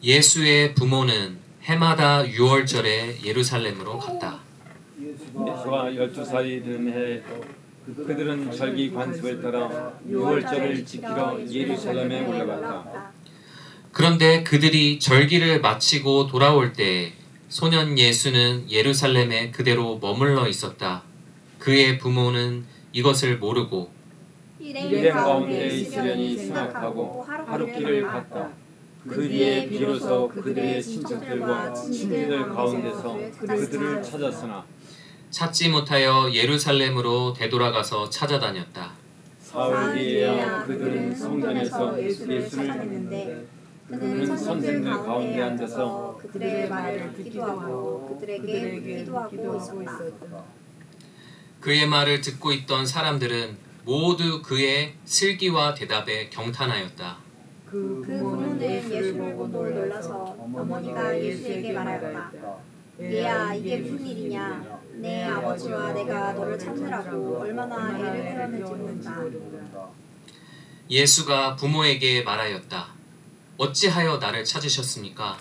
예수의 부모는 해마다 6월절에 예루살렘으로 갔다. 예수가 12살이 된 해에 그들은 절기 관습을 따라 6월절을 지키러 예루살렘에 올라갔다. 그런데 그들이 절기를 마치고 돌아올 때 소년 예수는 예루살렘에 그대로 머물러 있었다. 그의 부모는 이것을 모르고 일행 가운데 있으려니 생각하고 하룻길을 갔다. 그 뒤에 비로소 그들의 친척들과 친지들 가운데서 그들을 찾았으나 찾지 못하여 예루살렘으로 되돌아가서 찾아다녔다. 사흘 뒤에야 그들은 성전에서 예수를 찾았는데 그는 선생들 가운데 앉아서 그들의 말을 듣기도 하고 그들에게 기도하고 있었다. 그의 말을 듣고 있던 사람들은 모두 그의 슬기와 대답에 경탄하였다. 그 부모는 예수를 보고 놀라서 어머니가 예수에게 말하였다. 얘야, 이게 무슨 일이냐? 내 아버지와 내가 너를 찾느라고 얼마나 애를 태웠는지 모른다. 예수가 부모에게 말하였다. 어찌하여 나를 찾으셨습니까?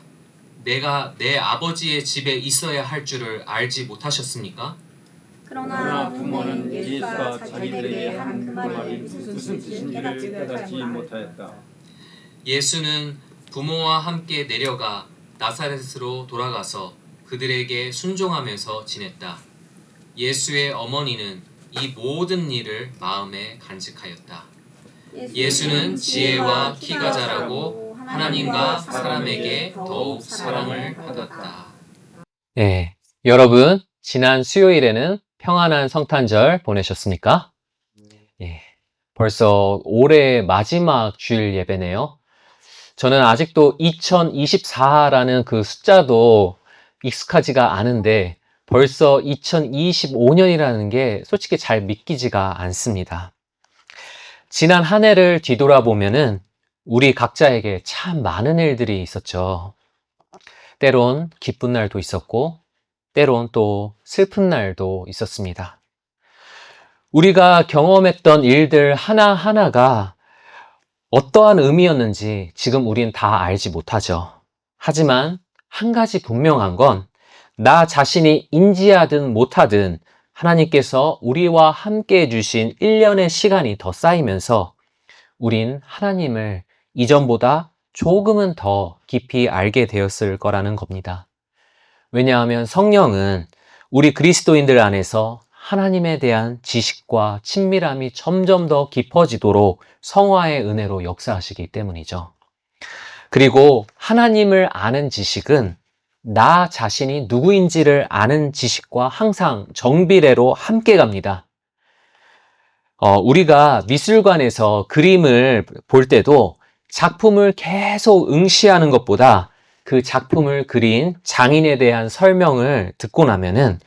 내가 내 아버지의 집에 있어야 할 줄을 알지 못하셨습니까? 그러나 부모는 예수가 자기들에게 한 그 말이 말이 무슨 뜻인지를 깨닫지 못하였다. 예수는 부모와 함께 내려가 나사렛으로 돌아가서 그들에게 순종하면서 지냈다. 예수의 어머니는 이 모든 일을 마음에 간직하였다. 예수는 지혜와 키가 자라고 하나님과 사람에게 더욱 사랑을 받았다. 네, 여러분 지난 수요일에는 평안한 성탄절 보내셨습니까? 예, 벌써 올해 마지막 주일 예배네요. 저는 아직도 2024라는 그 숫자도 익숙하지가 않은데 벌써 2025년이라는 게 솔직히 잘 믿기지가 않습니다. 지난 한 해를 뒤돌아보면은 우리 각자에게 참 많은 일들이 있었죠. 때론 기쁜 날도 있었고 때론 또 슬픈 날도 있었습니다. 우리가 경험했던 일들 하나하나가 어떠한 의미였는지 지금 우린 다 알지 못하죠. 하지만 한 가지 분명한 건 나 자신이 인지하든 못하든 하나님께서 우리와 함께 해주신 1년의 시간이 더 쌓이면서 우린 하나님을 이전보다 조금은 더 깊이 알게 되었을 거라는 겁니다. 왜냐하면 성령은 우리 그리스도인들 안에서 하나님에 대한 지식과 친밀함이 점점 더 깊어지도록 성화의 은혜로 역사하시기 때문이죠. 그리고 하나님을 아는 지식은 나 자신이 누구인지를 아는 지식과 항상 정비례로 함께 갑니다. 우리가 미술관에서 그림을 볼 때도 작품을 계속 응시하는 것보다 그 작품을 그린 장인에 대한 설명을 듣고 나면은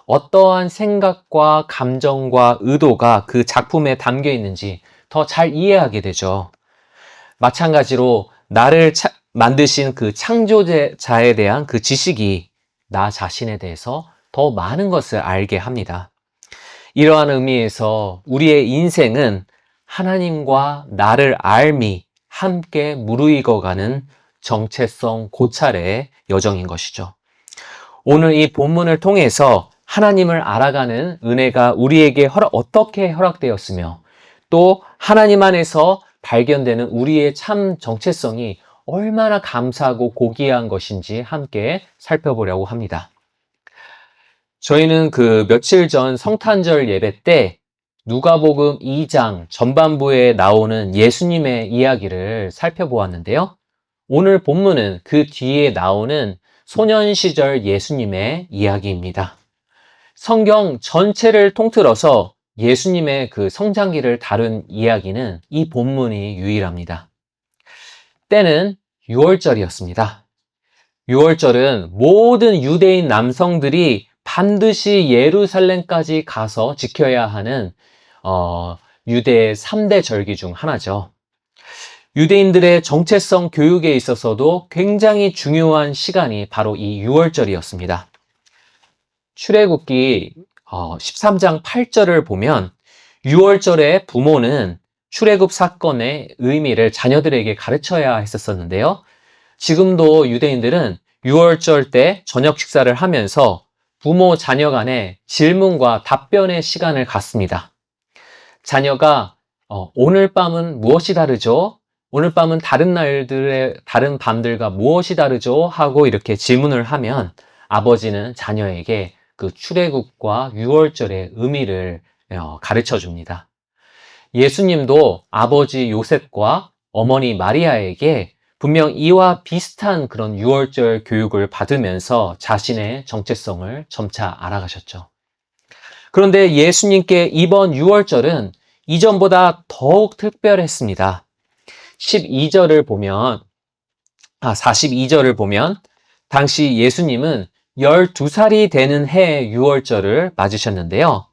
어떠한 생각과 감정과 의도가 그 작품에 담겨 있는지 더 잘 이해하게 되죠. 마찬가지로 나를 만드신 그 창조자에 대한 그 지식이 나 자신에 대해서 더 많은 것을 알게 합니다. 이러한 의미에서 우리의 인생은 하나님과 나를 알미 함께 무르익어가는 정체성 고찰의 여정인 것이죠. 오늘 이 본문을 통해서 하나님을 알아가는 은혜가 우리에게 어떻게 허락되었으며 또 하나님 안에서 발견되는 우리의 참 정체성이 얼마나 감사하고 고귀한 것인지 함께 살펴보려고 합니다. 저희는 그 며칠 전 성탄절 예배 때 누가복음 2장 전반부에 나오는 예수님의 이야기를 살펴보았는데요. 오늘 본문은 그 뒤에 나오는 소년 시절 예수님의 이야기입니다. 성경 전체를 통틀어서 예수님의 그 성장기를 다룬 이야기는 이 본문이 유일합니다. 때는 6월절이었습니다. 6월절은 모든 유대인 남성들이 반드시 예루살렘까지 가서 지켜야 하는 유대의 3대 절기 중 하나죠. 유대인들의 정체성 교육에 있어서도 굉장히 중요한 시간이 바로 이 6월절이었습니다. 출애굽기 13장 8절을 보면 6월절에 부모는 출애굽 사건의 의미를 자녀들에게 가르쳐야 했었는데요. 지금도 유대인들은 유월절 때 저녁 식사를 하면서 부모 자녀 간의 질문과 답변의 시간을 갖습니다. 자녀가 오늘 밤은 무엇이 다르죠? 오늘 밤은 다른 밤들과 무엇이 다르죠? 하고 이렇게 질문을 하면 아버지는 자녀에게 그 출애굽과 유월절의 의미를 가르쳐 줍니다. 예수님도 아버지 요셉과 어머니 마리아에게 분명 이와 비슷한 그런 유월절 교육을 받으면서 자신의 정체성을 점차 알아가셨죠. 그런데 예수님께 이번 유월절은 이전보다 더욱 특별했습니다. 42절을 보면 당시 예수님은 12살이 되는 해 유월절을 맞으셨는데요.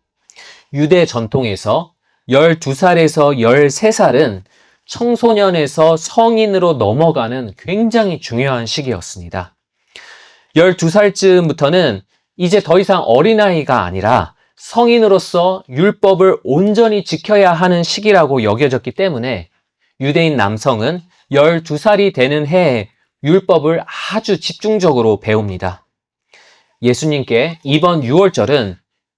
유대 전통에서 12살에서 13살은 청소년에서 성인으로 넘어가는 굉장히 중요한 시기였습니다. 12살쯤부터는 이제 더 이상 어린아이가 아니라 성인으로서 율법을 온전히 지켜야 하는 시기라고 여겨졌기 때문에 유대인 남성은 12살이 되는 해에 율법을 아주 집중적으로 배웁니다. 예수님께 이번 유월절은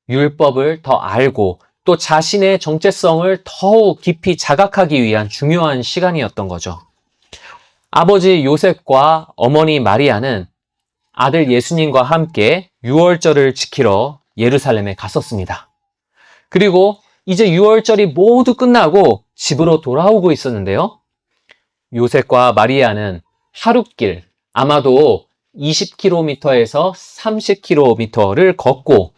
율법을 더 알고 또 자신의 정체성을 더욱 깊이 자각하기 위한 중요한 시간이었던 거죠. 아버지 요셉과 어머니 마리아는 아들 예수님과 함께 유월절을 지키러 예루살렘에 갔었습니다. 그리고 이제 유월절이 모두 끝나고 집으로 돌아오고 있었는데요. 요셉과 마리아는 하룻길, 아마도 20km에서 30km를 걷고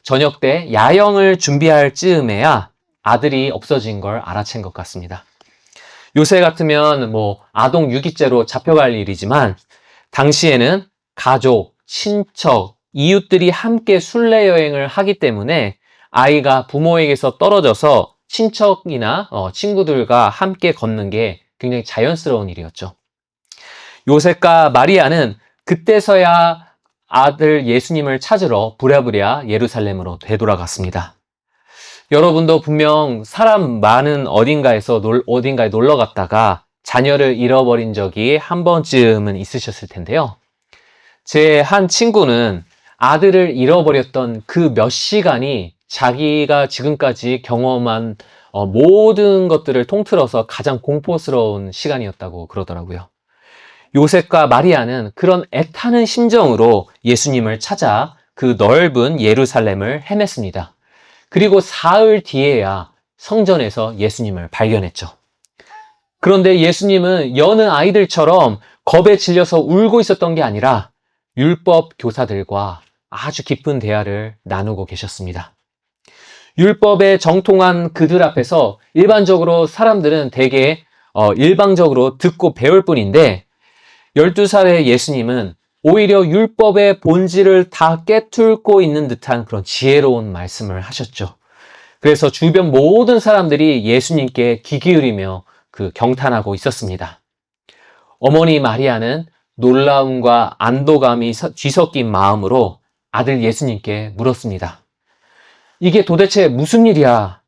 저녁 때 야영을 준비할 즈음에야 아들이 없어진 걸 알아챈 것 같습니다. 요새 같으면 아동 유기죄로 잡혀갈 일이지만 당시에는 가족, 친척, 이웃들이 함께 순례 여행을 하기 때문에 아이가 부모에게서 떨어져서 친척이나 친구들과 함께 걷는 게 굉장히 자연스러운 일이었죠. 요셉과 마리아는 그때서야 아들 예수님을 찾으러 부랴부랴 예루살렘으로 되돌아갔습니다. 여러분도 분명 사람 많은 어딘가에 놀러 갔다가 자녀를 잃어버린 적이 한 번쯤은 있으셨을 텐데요. 제 한 친구는 아들을 잃어버렸던 그 몇 시간이 자기가 지금까지 경험한 모든 것들을 통틀어서 가장 공포스러운 시간이었다고 그러더라고요. 요셉과 마리아는 그런 애타는 심정으로 예수님을 찾아 그 넓은 예루살렘을 헤맸습니다. 그리고 사흘 뒤에야 성전에서 예수님을 발견했죠. 그런데 예수님은 여느 아이들처럼 겁에 질려서 울고 있었던 게 아니라 율법 교사들과 아주 깊은 대화를 나누고 계셨습니다. 율법에 정통한 그들 앞에서 일반적으로 사람들은 되게 일방적으로 듣고 배울 뿐인데 12살의 예수님은 오히려 율법의 본질을 다 깨뚫고 있는 듯한 그런 지혜로운 말씀을 하셨죠. 그래서 주변 모든 사람들이 예수님께 귀 기울이며 경탄하고 있었습니다. 어머니 마리아는 놀라움과 안도감이 뒤섞인 마음으로 아들 예수님께 물었습니다. 이게 도대체 무슨 일이야?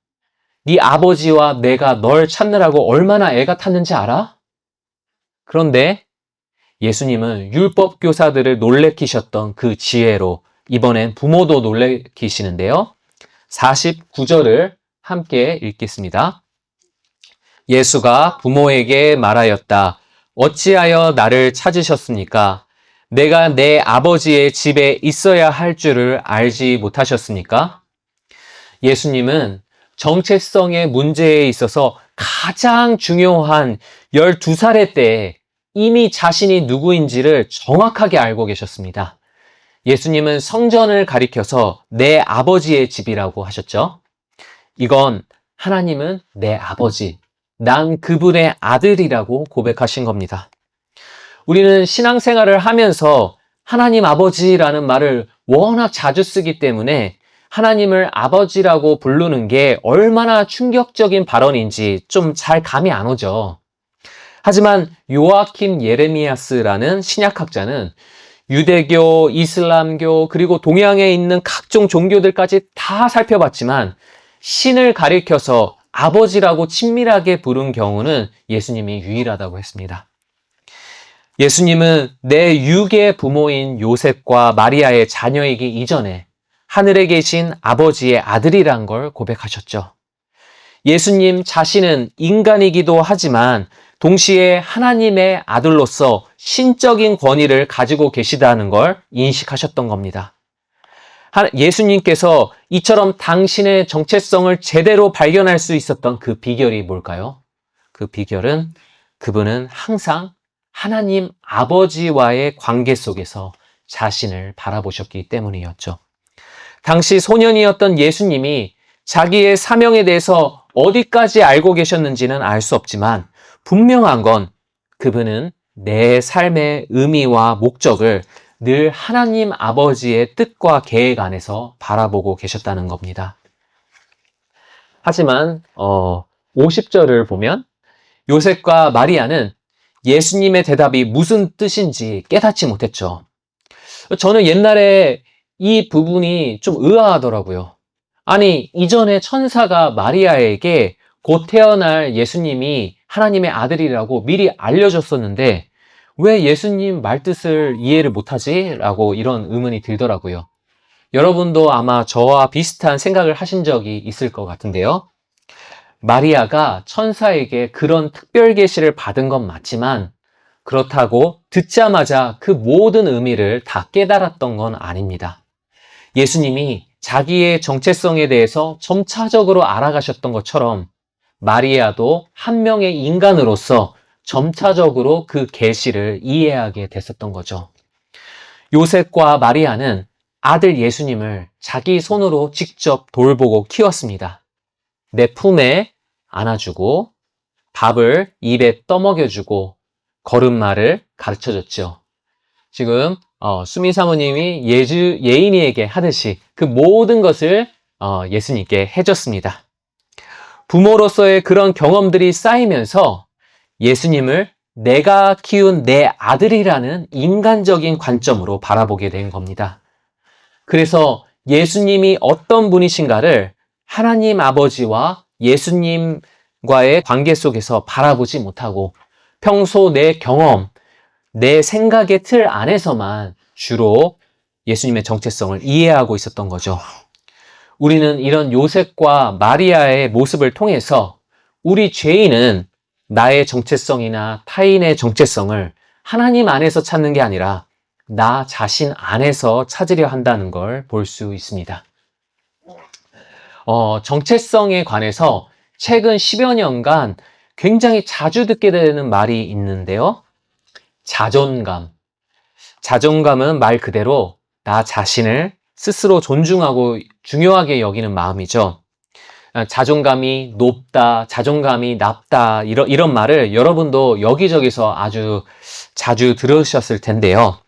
네 아버지와 내가 널 찾느라고 얼마나 애가 탔는지 알아? 그런데 예수님은 율법 교사들을 놀래키셨던 그 지혜로 이번엔 부모도 놀래키시는데요. 49절을 함께 읽겠습니다. 예수가 부모에게 말하였다. 어찌하여 나를 찾으셨습니까? 내가 내 아버지의 집에 있어야 할 줄을 알지 못하셨습니까? 예수님은 정체성의 문제에 있어서 가장 중요한 12살의 때에 이미 자신이 누구인지를 정확하게 알고 계셨습니다. 예수님은 성전을 가리켜서 내 아버지의 집이라고 하셨죠. 이건 하나님은 내 아버지, 난 그분의 아들이라고 고백하신 겁니다. 우리는 신앙생활을 하면서 하나님 아버지라는 말을 워낙 자주 쓰기 때문에 하나님을 아버지라고 부르는 게 얼마나 충격적인 발언인지 좀 잘 감이 안 오죠. 하지만 요아킴 예레미야스라는 신약학자는 유대교, 이슬람교, 그리고 동양에 있는 각종 종교들까지 다 살펴봤지만 신을 가리켜서 아버지라고 친밀하게 부른 경우는 예수님이 유일하다고 했습니다. 예수님은 내 육의 부모인 요셉과 마리아의 자녀이기 이전에 하늘에 계신 아버지의 아들이란 걸 고백하셨죠. 예수님 자신은 인간이기도 하지만 동시에 하나님의 아들로서 신적인 권위를 가지고 계시다는 걸 인식하셨던 겁니다. 예수님께서 이처럼 당신의 정체성을 제대로 발견할 수 있었던 그 비결이 뭘까요? 그 비결은 그분은 항상 하나님 아버지와의 관계 속에서 자신을 바라보셨기 때문이었죠. 당시 소년이었던 예수님이 자기의 사명에 대해서 어디까지 알고 계셨는지는 알 수 없지만 분명한 건 그분은 내 삶의 의미와 목적을 늘 하나님 아버지의 뜻과 계획 안에서 바라보고 계셨다는 겁니다. 하지만 50절을 보면 요셉과 마리아는 예수님의 대답이 무슨 뜻인지 깨닫지 못했죠. 저는 옛날에 이 부분이 좀 의아하더라고요. 아니, 이전에 천사가 마리아에게 곧 태어날 예수님이 하나님의 아들이라고 미리 알려줬었는데 왜 예수님 말뜻을 이해를 못하지? 라고 이런 의문이 들더라고요. 여러분도 아마 저와 비슷한 생각을 하신 적이 있을 것 같은데요. 마리아가 천사에게 그런 특별 계시를 받은 건 맞지만 그렇다고 듣자마자 그 모든 의미를 다 깨달았던 건 아닙니다. 예수님이 자기의 정체성에 대해서 점차적으로 알아가셨던 것처럼 마리아도 한 명의 인간으로서 점차적으로 그 계시를 이해하게 됐었던 거죠. 요셉과 마리아는 아들 예수님을 자기 손으로 직접 돌보고 키웠습니다. 내 품에 안아주고 밥을 입에 떠먹여주고 걸음마를 가르쳐줬죠. 지금 수미 사모님이 예인이에게 하듯이 그 모든 것을 예수님께 해줬습니다. 부모로서의 그런 경험들이 쌓이면서 예수님을 내가 키운 내 아들이라는 인간적인 관점으로 바라보게 된 겁니다. 그래서 예수님이 어떤 분이신가를 하나님 아버지와 예수님과의 관계 속에서 바라보지 못하고 평소 내 경험, 내 생각의 틀 안에서만 주로 예수님의 정체성을 이해하고 있었던 거죠. 우리는 이런 요셉과 마리아의 모습을 통해서 우리 죄인은 나의 정체성이나 타인의 정체성을 하나님 안에서 찾는 게 아니라 나 자신 안에서 찾으려 한다는 걸 볼 수 있습니다. 정체성에 관해서 최근 10여 년간 굉장히 자주 듣게 되는 말이 있는데요. 자존감. 자존감은 말 그대로 나 자신을 스스로 존중하고 중요하게 여기는 마음이죠. 자존감이 높다, 자존감이 낮다, 이런 말을 여러분도 여기저기서 아주 자주 들으셨을 텐데요.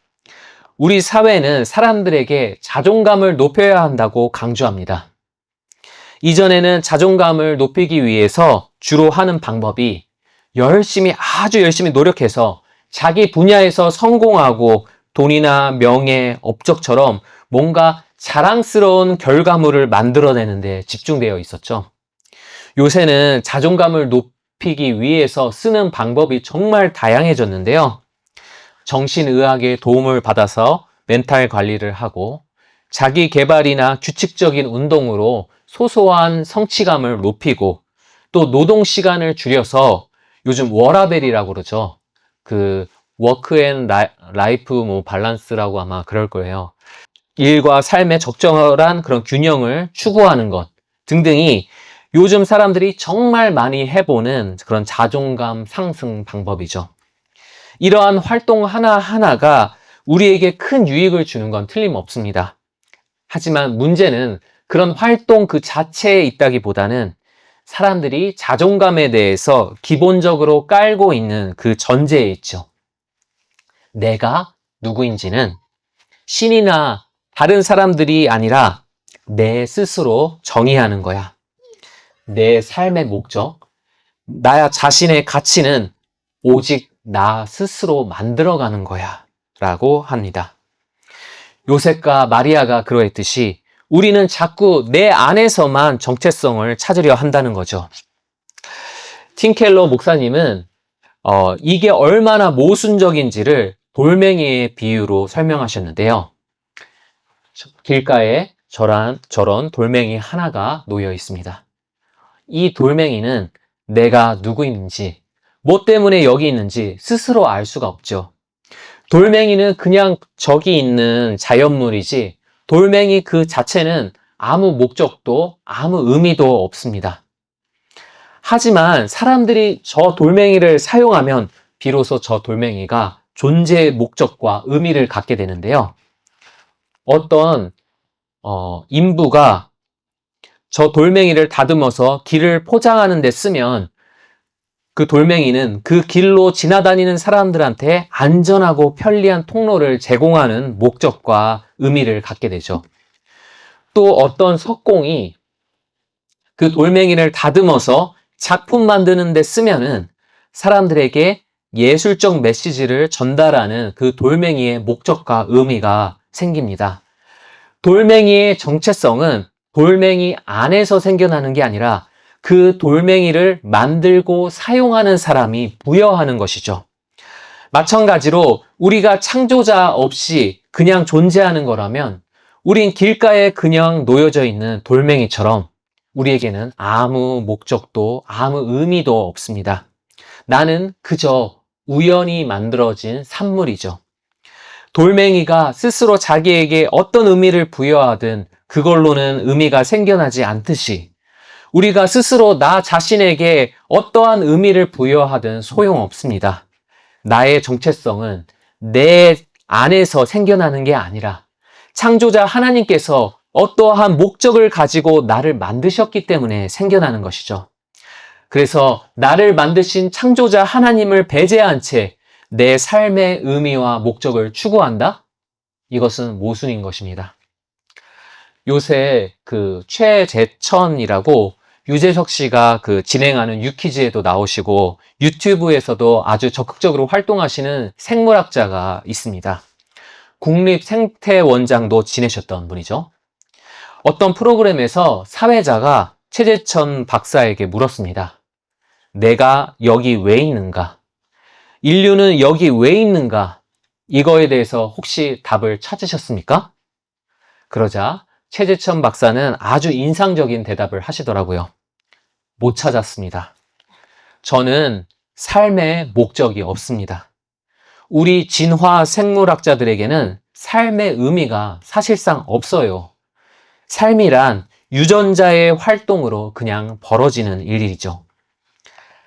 우리 사회는 사람들에게 자존감을 높여야 한다고 강조합니다. 이전에는 자존감을 높이기 위해서 주로 하는 방법이 아주 열심히 노력해서 자기 분야에서 성공하고 돈이나 명예, 업적처럼 뭔가 자랑스러운 결과물을 만들어내는 데 집중되어 있었죠. 요새는 자존감을 높이기 위해서 쓰는 방법이 정말 다양해졌는데요. 정신의학의 도움을 받아서 멘탈 관리를 하고 자기 개발이나 규칙적인 운동으로 소소한 성취감을 높이고 또 노동 시간을 줄여서 요즘 워라밸이라고 그러죠. 그 워크 앤 라이프 밸런스라고 아마 그럴 거예요. 일과 삶의 적절한 그런 균형을 추구하는 것 등등이 요즘 사람들이 정말 많이 해보는 그런 자존감 상승 방법이죠. 이러한 활동 하나하나가 우리에게 큰 유익을 주는 건 틀림없습니다. 하지만 문제는 그런 활동 그 자체에 있다기보다는 사람들이 자존감에 대해서 기본적으로 깔고 있는 그 전제에 있죠. 내가 누구인지는 신이나 다른 사람들이 아니라 내 스스로 정의하는 거야. 내 삶의 목적, 나 자신의 가치는 오직 나 스스로 만들어가는 거야 라고 합니다. 요셉과 마리아가 그러했듯이 우리는 자꾸 내 안에서만 정체성을 찾으려 한다는 거죠. 팀 켈러 목사님은 이게 얼마나 모순적인지를 돌멩이의 비유로 설명하셨는데요. 길가에 저런 돌멩이 하나가 놓여 있습니다. 이 돌멩이는 내가 누구인지, 뭐 때문에 여기 있는지 스스로 알 수가 없죠. 돌멩이는 그냥 저기 있는 자연물이지, 돌멩이 그 자체는 아무 목적도, 아무 의미도 없습니다. 하지만 사람들이 저 돌멩이를 사용하면 비로소 저 돌멩이가 존재의 목적과 의미를 갖게 되는데요. 어떤 인부가 저 돌멩이를 다듬어서 길을 포장하는 데 쓰면 그 돌멩이는 그 길로 지나다니는 사람들한테 안전하고 편리한 통로를 제공하는 목적과 의미를 갖게 되죠. 또 어떤 석공이 그 돌멩이를 다듬어서 작품 만드는 데 쓰면은 사람들에게 예술적 메시지를 전달하는 그 돌멩이의 목적과 의미가 생깁니다. 돌멩이의 정체성은 돌멩이 안에서 생겨나는 게 아니라 그 돌멩이를 만들고 사용하는 사람이 부여하는 것이죠. 마찬가지로 우리가 창조자 없이 그냥 존재하는 거라면 우린 길가에 그냥 놓여져 있는 돌멩이처럼 우리에게는 아무 목적도 아무 의미도 없습니다. 나는 그저 우연히 만들어진 산물이죠. 돌멩이가 스스로 자기에게 어떤 의미를 부여하든 그걸로는 의미가 생겨나지 않듯이 우리가 스스로 나 자신에게 어떠한 의미를 부여하든 소용없습니다. 나의 정체성은 내 안에서 생겨나는 게 아니라 창조자 하나님께서 어떠한 목적을 가지고 나를 만드셨기 때문에 생겨나는 것이죠. 그래서 나를 만드신 창조자 하나님을 배제한 채 내 삶의 의미와 목적을 추구한다? 이것은 모순인 것입니다. 요새 그 최재천이라고 유재석 씨가 그 진행하는 유퀴즈에도 나오시고 유튜브에서도 아주 적극적으로 활동하시는 생물학자가 있습니다. 국립생태원장도 지내셨던 분이죠. 어떤 프로그램에서 사회자가 최재천 박사에게 물었습니다. 내가 여기 왜 있는가? 인류는 여기 왜 있는가? 이거에 대해서 혹시 답을 찾으셨습니까? 그러자 최재천 박사는 아주 인상적인 대답을 하시더라고요. 못 찾았습니다. 저는 삶의 목적이 없습니다. 우리 진화 생물학자들에게는 삶의 의미가 사실상 없어요. 삶이란 유전자의 활동으로 그냥 벌어지는 일이죠.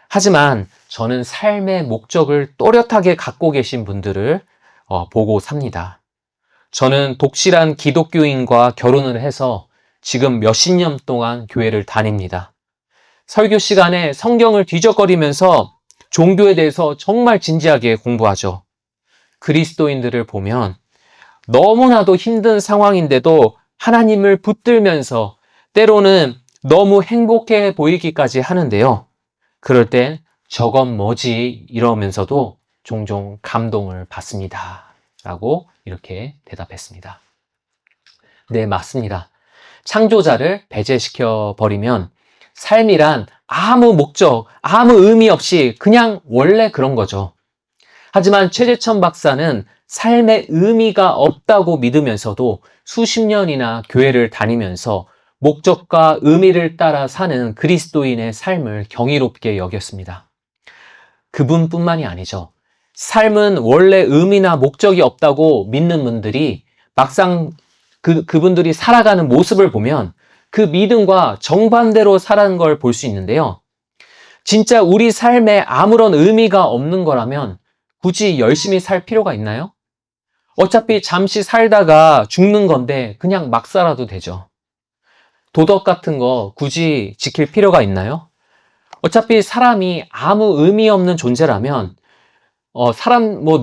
하지만 저는 삶의 목적을 또렷하게 갖고 계신 분들을 보고 삽니다. 저는 독실한 기독교인과 결혼을 해서 지금 몇십 년 동안 교회를 다닙니다. 설교 시간에 성경을 뒤적거리면서 종교에 대해서 정말 진지하게 공부하죠. 그리스도인들을 보면 너무나도 힘든 상황인데도 하나님을 붙들면서 때로는 너무 행복해 보이기까지 하는데요. 그럴 땐 저건 뭐지? 이러면서도 종종 감동을 받습니다. 라고 이렇게 대답했습니다. 네, 맞습니다. 창조자를 배제시켜 버리면 삶이란 아무 목적, 아무 의미 없이 그냥 원래 그런 거죠. 하지만 최재천 박사는 삶의 의미가 없다고 믿으면서도 수십 년이나 교회를 다니면서 목적과 의미를 따라 사는 그리스도인의 삶을 경이롭게 여겼습니다. 그분뿐만이 아니죠. 삶은 원래 의미나 목적이 없다고 믿는 분들이 막상 그분들이 살아가는 모습을 보면 그 믿음과 정반대로 살아가는 걸 볼 수 있는데요. 진짜 우리 삶에 아무런 의미가 없는 거라면 굳이 열심히 살 필요가 있나요? 어차피 잠시 살다가 죽는 건데 그냥 막 살아도 되죠. 도덕 같은 거 굳이 지킬 필요가 있나요? 어차피 사람이 아무 의미 없는 존재라면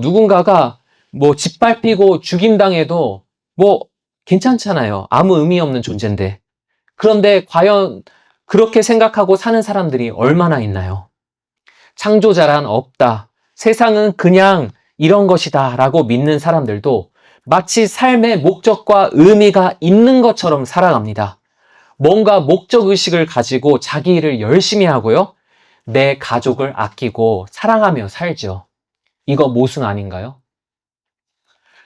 누군가가 짓밟히고 죽임당해도 괜찮잖아요. 아무 의미 없는 존재인데. 그런데 과연 그렇게 생각하고 사는 사람들이 얼마나 있나요? 창조자란 없다. 세상은 그냥 이런 것이다 라고 믿는 사람들도 마치 삶의 목적과 의미가 있는 것처럼 살아갑니다. 뭔가 목적의식을 가지고 자기 일을 열심히 하고요. 내 가족을 아끼고 사랑하며 살죠. 이거 모순 아닌가요?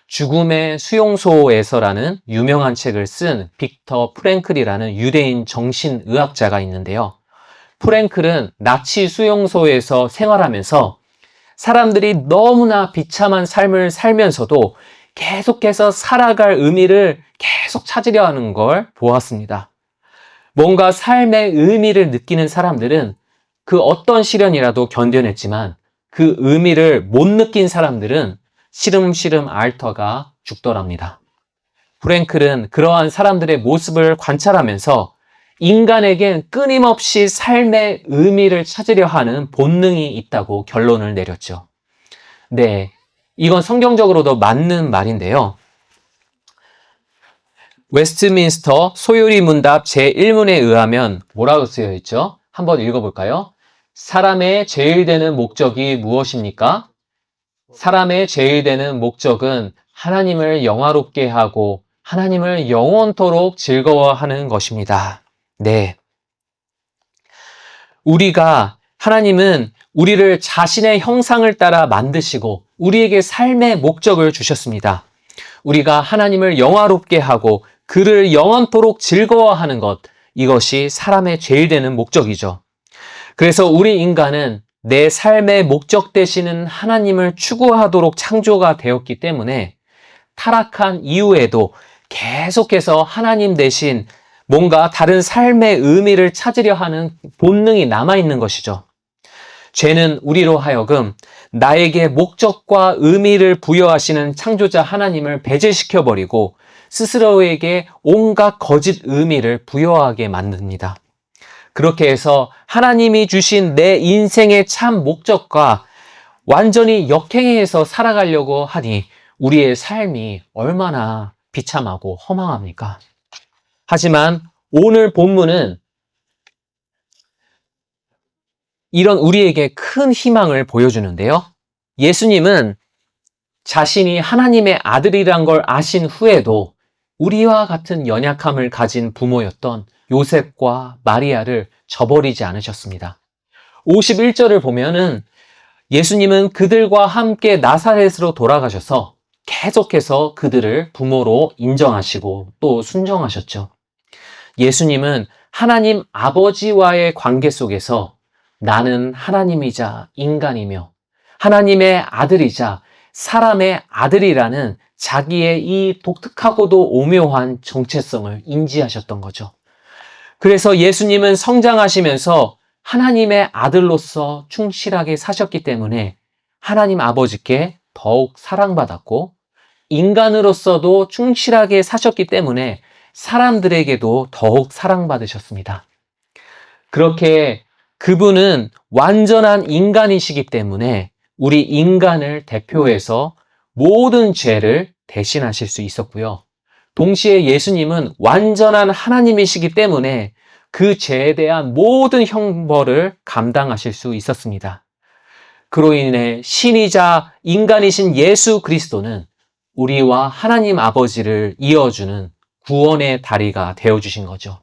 죽음의 수용소에서라는 유명한 책을 쓴 빅터 프랭클이라는 유대인 정신의학자가 있는데요. 프랭클은 나치 수용소에서 생활하면서 사람들이 너무나 비참한 삶을 살면서도 계속해서 살아갈 의미를 계속 찾으려 하는 걸 보았습니다. 뭔가 삶의 의미를 느끼는 사람들은 그 어떤 시련이라도 견뎌냈지만 그 의미를 못 느낀 사람들은 시름시름 앓다가 죽더랍니다. 프랭클은 그러한 사람들의 모습을 관찰하면서 인간에겐 끊임없이 삶의 의미를 찾으려 하는 본능이 있다고 결론을 내렸죠. 네, 이건 성경적으로도 맞는 말인데요. 웨스트민스터 소요리 문답 제1문에 의하면 뭐라고 쓰여 있죠? 한번 읽어볼까요? 사람의 제일 되는 목적이 무엇입니까? 사람의 제일 되는 목적은 하나님을 영화롭게 하고 하나님을 영원토록 즐거워하는 것입니다. 네. 하나님은 우리를 자신의 형상을 따라 만드시고 우리에게 삶의 목적을 주셨습니다. 우리가 하나님을 영화롭게 하고 그를 영원토록 즐거워하는 것, 이것이 사람의 제일 되는 목적이죠. 그래서 우리 인간은 내 삶의 목적 되시는 하나님을 추구하도록 창조가 되었기 때문에 타락한 이후에도 계속해서 하나님 대신 뭔가 다른 삶의 의미를 찾으려 하는 본능이 남아있는 것이죠. 죄는 우리로 하여금 나에게 목적과 의미를 부여하시는 창조자 하나님을 배제시켜버리고 스스로에게 온갖 거짓 의미를 부여하게 만듭니다. 그렇게 해서 하나님이 주신 내 인생의 참 목적과 완전히 역행해서 살아가려고 하니 우리의 삶이 얼마나 비참하고 허망합니까? 하지만 오늘 본문은 이런 우리에게 큰 희망을 보여주는데요. 예수님은 자신이 하나님의 아들이란 걸 아신 후에도 우리와 같은 연약함을 가진 부모였던 요셉과 마리아를 저버리지 않으셨습니다. 51절을 보면은 예수님은 그들과 함께 나사렛으로 돌아가셔서 계속해서 그들을 부모로 인정하시고 또 순종하셨죠. 예수님은 하나님 아버지와의 관계 속에서 나는 하나님이자 인간이며 하나님의 아들이자 사람의 아들이라는 자기의 이 독특하고도 오묘한 정체성을 인지하셨던 거죠. 그래서 예수님은 성장하시면서 하나님의 아들로서 충실하게 사셨기 때문에 하나님 아버지께 더욱 사랑받았고 인간으로서도 충실하게 사셨기 때문에 사람들에게도 더욱 사랑받으셨습니다. 그렇게 그분은 완전한 인간이시기 때문에 우리 인간을 대표해서 모든 죄를 대신하실 수 있었고요. 동시에 예수님은 완전한 하나님이시기 때문에 그 죄에 대한 모든 형벌을 감당하실 수 있었습니다. 그로 인해 신이자 인간이신 예수 그리스도는 우리와 하나님 아버지를 이어주는 구원의 다리가 되어주신 거죠.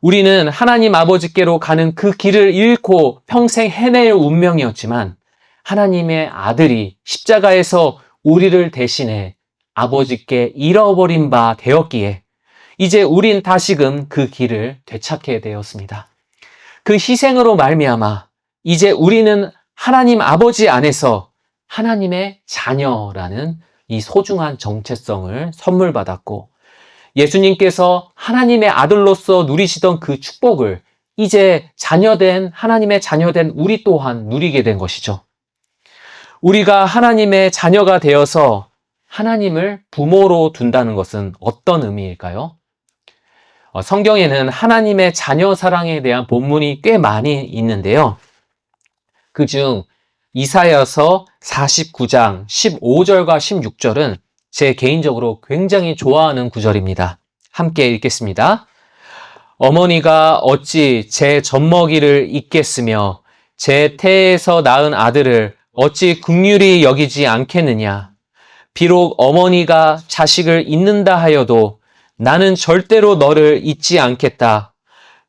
우리는 하나님 아버지께로 가는 그 길을 잃고 평생 헤맬 운명이었지만 하나님의 아들이 십자가에서 우리를 대신해 아버지께 잃어버린 바 되었기에 이제 우린 다시금 그 길을 되찾게 되었습니다. 그 희생으로 말미암아 이제 우리는 하나님 아버지 안에서 하나님의 자녀라는 이 소중한 정체성을 선물 받았고 예수님께서 하나님의 아들로서 누리시던 그 축복을 이제 하나님의 자녀된 우리 또한 누리게 된 것이죠. 우리가 하나님의 자녀가 되어서 하나님을 부모로 둔다는 것은 어떤 의미일까요? 성경에는 하나님의 자녀 사랑에 대한 본문이 꽤 많이 있는데요. 그중 이사야서 49장 15절과 16절은 제 개인적으로 굉장히 좋아하는 구절입니다. 함께 읽겠습니다. 어머니가 어찌 제 젖먹이를 잊겠으며 제 태에서 낳은 아들을 어찌 긍휼히 여기지 않겠느냐. 비록 어머니가 자식을 잊는다 하여도 나는 절대로 너를 잊지 않겠다.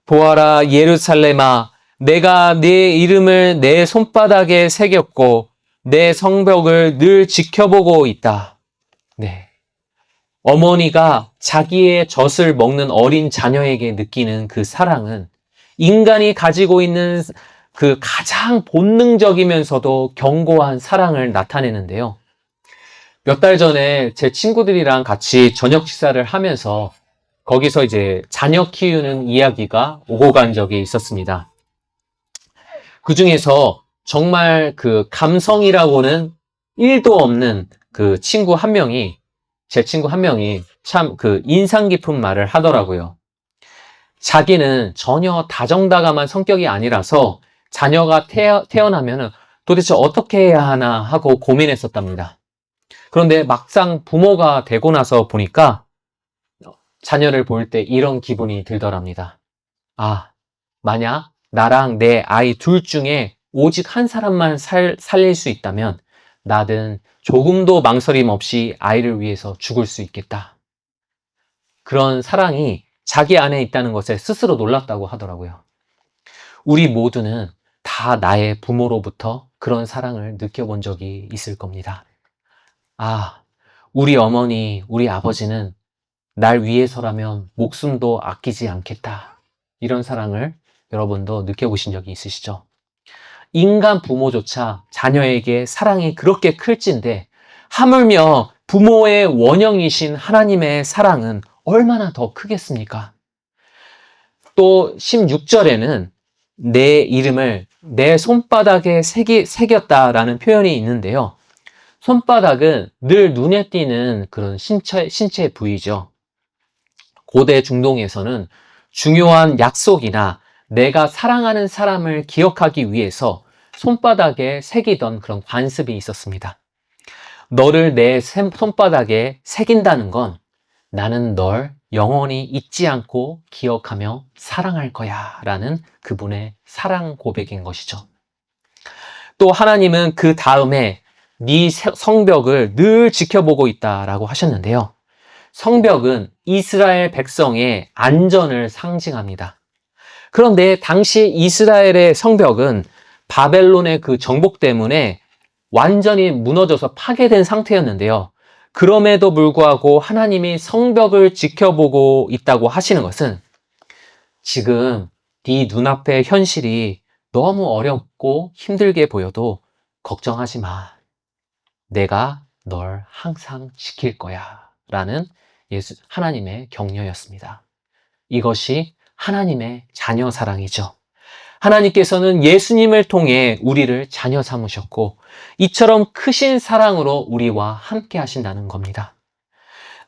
보아라 예루살렘아, 내가 네 이름을 내 손바닥에 새겼고 내 성벽을 늘 지켜보고 있다. 네. 어머니가 자기의 젖을 먹는 어린 자녀에게 느끼는 그 사랑은 인간이 가지고 있는 그 가장 본능적이면서도 견고한 사랑을 나타내는데요. 몇 달 전에 제 친구들이랑 같이 저녁 식사를 하면서 거기서 이제 자녀 키우는 이야기가 오고 간 적이 있었습니다. 그 중에서 정말 그 감성이라고는 1도 없는 그 친구 한 명이, 제 친구 한 명이 참 그 인상 깊은 말을 하더라고요. 자기는 전혀 다정다감한 성격이 아니라서 자녀가 태어나면 도대체 어떻게 해야 하나 하고 고민했었답니다. 그런데 막상 부모가 되고 나서 보니까 자녀를 볼 때 이런 기분이 들더랍니다. 아, 만약 나랑 내 아이 둘 중에 오직 한 사람만 살릴 수 있다면 나는 조금도 망설임 없이 아이를 위해서 죽을 수 있겠다. 그런 사랑이 자기 안에 있다는 것에 스스로 놀랐다고 하더라고요. 우리 모두는 다 나의 부모로부터 그런 사랑을 느껴본 적이 있을 겁니다. 아, 우리 어머니, 우리 아버지는 날 위해서라면 목숨도 아끼지 않겠다. 이런 사랑을 여러분도 느껴보신 적이 있으시죠? 인간 부모조차 자녀에게 사랑이 그렇게 클진데 하물며 부모의 원형이신 하나님의 사랑은 얼마나 더 크겠습니까? 또 16절에는 내 이름을 내 손바닥에 새겼다라는 표현이 있는데요. 손바닥은 늘 눈에 띄는 그런 신체 부위죠. 고대 중동에서는 중요한 약속이나 내가 사랑하는 사람을 기억하기 위해서 손바닥에 새기던 그런 관습이 있었습니다. 너를 내 손바닥에 새긴다는 건 나는 널 영원히 잊지 않고 기억하며 사랑할 거야 라는 그분의 사랑 고백인 것이죠. 또 하나님은 그 다음에 네 성벽을 늘 지켜보고 있다라고 하셨는데요. 성벽은 이스라엘 백성의 안전을 상징합니다. 그런데 당시 이스라엘의 성벽은 바벨론의 그 정복 때문에 완전히 무너져서 파괴된 상태였는데요. 그럼에도 불구하고 하나님이 성벽을 지켜보고 있다고 하시는 것은 지금 네 눈앞의 현실이 너무 어렵고 힘들게 보여도 걱정하지 마. 내가 널 항상 지킬 거야. 라는 하나님의 격려였습니다. 이것이 하나님의 자녀 사랑이죠. 하나님께서는 예수님을 통해 우리를 자녀 삼으셨고 이처럼 크신 사랑으로 우리와 함께 하신다는 겁니다.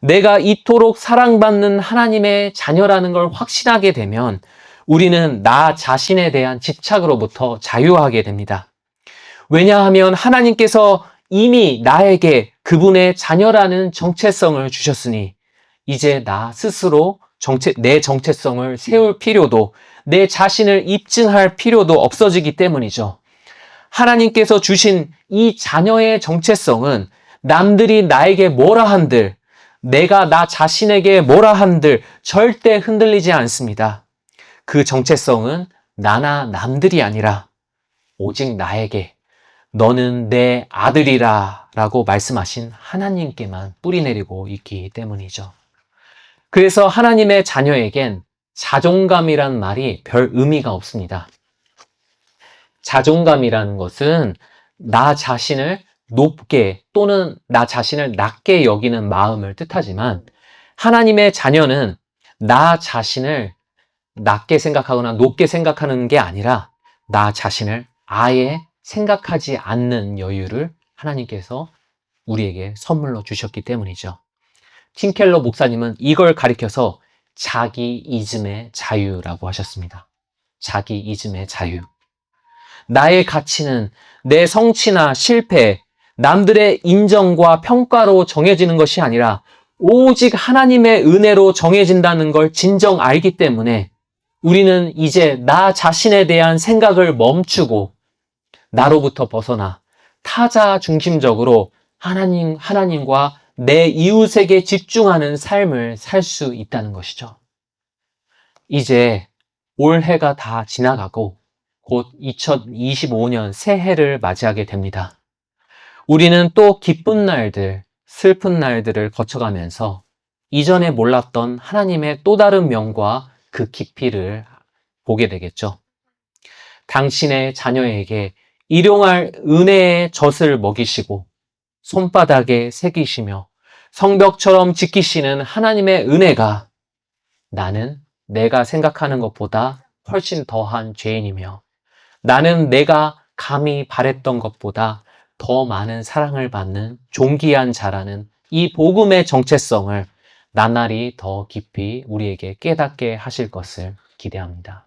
내가 이토록 사랑받는 하나님의 자녀라는 걸 확신하게 되면 우리는 나 자신에 대한 집착으로부터 자유하게 됩니다. 왜냐하면 하나님께서 이미 나에게 그분의 자녀라는 정체성을 주셨으니 이제 나 스스로 내 정체성을 세울 필요도 내 자신을 입증할 필요도 없어지기 때문이죠. 하나님께서 주신 이 자녀의 정체성은 남들이 나에게 뭐라 한들 내가 나 자신에게 뭐라 한들 절대 흔들리지 않습니다. 그 정체성은 나나 남들이 아니라 오직 나에게 너는 내 아들이라 라고 말씀하신 하나님께만 뿌리내리고 있기 때문이죠. 그래서 하나님의 자녀에겐 자존감이란 말이 별 의미가 없습니다. 자존감이라는 것은 나 자신을 높게 또는 나 자신을 낮게 여기는 마음을 뜻하지만 하나님의 자녀는 나 자신을 낮게 생각하거나 높게 생각하는 게 아니라 나 자신을 아예 생각하지 않는 여유를 하나님께서 우리에게 선물로 주셨기 때문이죠. 팀켈러 목사님은 이걸 가리켜서 자기이즘의 자유라고 하셨습니다. 자기이즘의 자유. 나의 가치는 내 성취나 실패, 남들의 인정과 평가로 정해지는 것이 아니라 오직 하나님의 은혜로 정해진다는 걸 진정 알기 때문에 우리는 이제 나 자신에 대한 생각을 멈추고 나로부터 벗어나 타자 중심적으로 하나님과 내 이웃에게 집중하는 삶을 살 수 있다는 것이죠. 이제 올해가 다 지나가고 곧 2025년 새해를 맞이하게 됩니다. 우리는 또 기쁜 날들, 슬픈 날들을 거쳐가면서 이전에 몰랐던 하나님의 또 다른 면과 그 깊이를 보게 되겠죠. 당신의 자녀에게 일용할 은혜의 젖을 먹이시고 손바닥에 새기시며 성벽처럼 지키시는 하나님의 은혜가 나는 내가 생각하는 것보다 훨씬 더한 죄인이며 나는 내가 감히 바랬던 것보다 더 많은 사랑을 받는 존귀한 자라는 이 복음의 정체성을 나날이 더 깊이 우리에게 깨닫게 하실 것을 기대합니다.